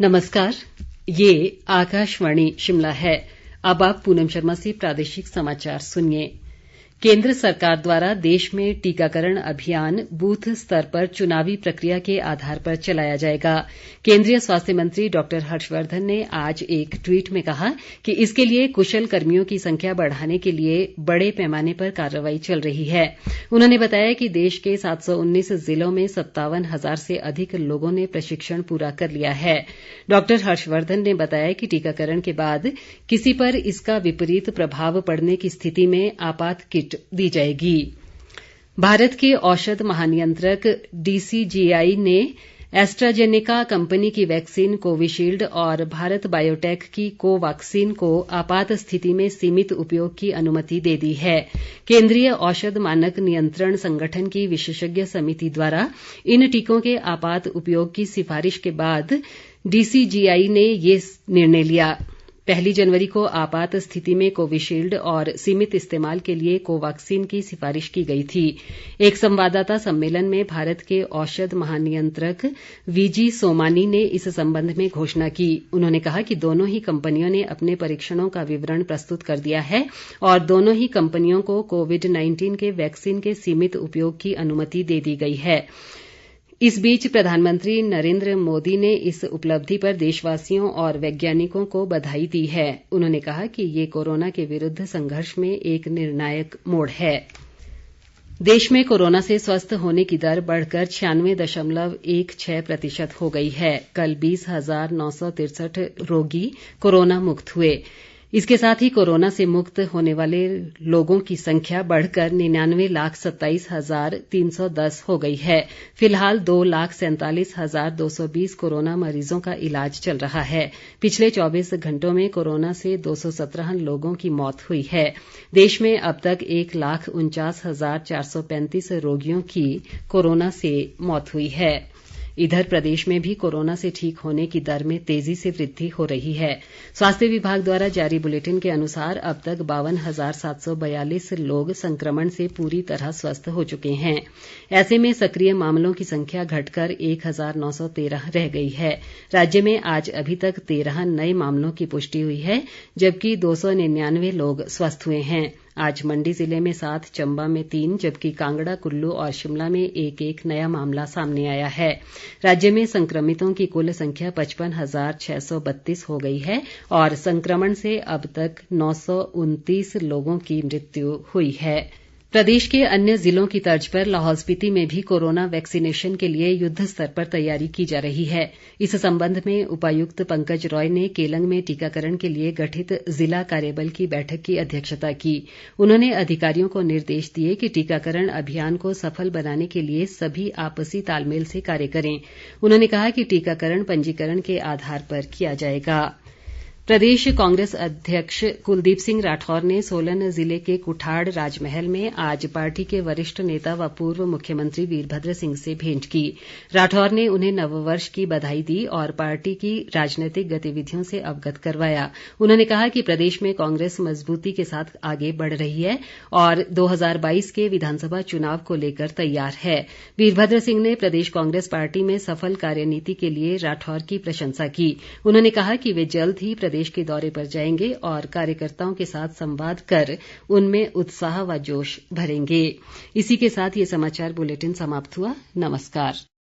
नमस्कार, ये आकाशवाणी शिमला है। अब आप पूनम शर्मा से प्रादेशिक समाचार सुनिए। केंद्र सरकार द्वारा देश में टीकाकरण अभियान बूथ स्तर पर चुनावी प्रक्रिया के आधार पर चलाया जाएगा। केंद्रीय स्वास्थ्य मंत्री डॉक्टर हर्षवर्धन ने आज एक ट्वीट में कहा कि इसके लिए कुशल कर्मियों की संख्या बढ़ाने के लिए बड़े पैमाने पर कार्रवाई चल रही है। उन्होंने बताया कि देश के 719 जिलों में 57,000 से अधिक लोगों ने प्रशिक्षण पूरा कर लिया है। डॉक्टर हर्षवर्धन ने बताया कि टीकाकरण के बाद किसी पर इसका विपरीत प्रभाव पड़ने की स्थिति में आपात किट दी जाएगी। भारत के औषध महानियंत्रक डीसीजीआई ने एस्ट्राजेनेका कंपनी की वैक्सीन कोविशील्ड और भारत बायोटेक की कोवाक्सिन को आपात स्थिति में सीमित उपयोग की अनुमति दे दी है। केंद्रीय औषध मानक नियंत्रण संगठन की विशेषज्ञ समिति द्वारा इन टीकों के आपात उपयोग की सिफारिश के बाद डीसीजीआई ने ये निर्णय लिया। 1 जनवरी को आपात स्थिति में कोविशील्ड और सीमित इस्तेमाल के लिए कोवाक्सिन की सिफारिश की गई थी। एक संवाददाता सम्मेलन में भारत के औषध महानियंत्रक वीजी सोमानी ने इस संबंध में घोषणा की। उन्होंने कहा कि दोनों ही कंपनियों ने अपने परीक्षणों का विवरण प्रस्तुत कर दिया है और दोनों ही कंपनियों को कोविड-19 के वैक्सीन के सीमित उपयोग की अनुमति दे दी गई है। इस बीच प्रधानमंत्री नरेंद्र मोदी ने इस उपलब्धि पर देशवासियों और वैज्ञानिकों को बधाई दी है। उन्होंने कहा कि ये कोरोना के विरुद्ध संघर्ष में एक निर्णायक मोड़ है। देश में कोरोना से स्वस्थ होने की दर बढ़कर 96.16% हो गई है। कल 20,963 रोगी कोरोना मुक्त हुए। इसके साथ ही कोरोना से मुक्त होने वाले लोगों की संख्या बढ़कर 99,27,310 हो गई है। फिलहाल 2,47,220 कोरोना मरीजों का इलाज चल रहा है। पिछले 24 घंटों में कोरोना से 217 लोगों की मौत हुई है। देश में अब तक 1,49,435 रोगियों की कोरोना से मौत हुई है। इधर प्रदेश में भी कोरोना से ठीक होने की दर में तेजी से वृद्धि हो रही है। स्वास्थ्य विभाग द्वारा जारी बुलेटिन के अनुसार अब तक 52,742 लोग संक्रमण से पूरी तरह स्वस्थ हो चुके हैं। ऐसे में सक्रिय मामलों की संख्या घटकर 1,913 रह गई है। राज्य में आज अभी तक 13 नए मामलों की पुष्टि हुई है, जबकि 299 लोग स्वस्थ हुए हैं। आज मंडी जिले में 7, चंबा में 3, जबकि कांगड़ा, कुल्लू और शिमला में एक नया मामला सामने आया है। राज्य में संक्रमितों की कुल संख्या 55,632 हो गई है और संक्रमण से अब तक 929 लोगों की मृत्यु हुई है। प्रदेश के अन्य जिलों की तर्ज पर लाहौल स्पीति में भी कोरोना वैक्सीनेशन के लिए युद्ध स्तर पर तैयारी की जा रही है। इस संबंध में उपायुक्त पंकज रॉय ने केलंग में टीकाकरण के लिए गठित जिला कार्यबल की बैठक की अध्यक्षता की। उन्होंने अधिकारियों को निर्देश दिए कि टीकाकरण अभियान को सफल बनाने के लिए सभी आपसी तालमेल से कार्य करें। उन्होंने कहा कि टीकाकरण पंजीकरण के आधार पर किया जाएगा। प्रदेश कांग्रेस अध्यक्ष कुलदीप सिंह राठौर ने सोलन जिले के कुठाड़ राजमहल में आज पार्टी के वरिष्ठ नेता व पूर्व मुख्यमंत्री वीरभद्र सिंह से भेंट की। राठौर ने उन्हें नववर्ष की बधाई दी और पार्टी की राजनैतिक गतिविधियों से अवगत करवाया। उन्होंने कहा कि प्रदेश में कांग्रेस मजबूती के साथ आगे बढ़ रही है और 2022 के विधानसभा चुनाव को लेकर तैयार है। वीरभद्र सिंह ने प्रदेश कांग्रेस पार्टी में सफल कार्यनीति के लिए राठौर की प्रशंसा की। उन्होंने कहा कि वे जल्द ही प्रदेश के दौरे पर जाएंगे और कार्यकर्ताओं के साथ संवाद कर उनमें उत्साह व जोश भरेंगे। इसी के साथ ये समाचार बुलेटिन समाप्त हुआ। नमस्कार।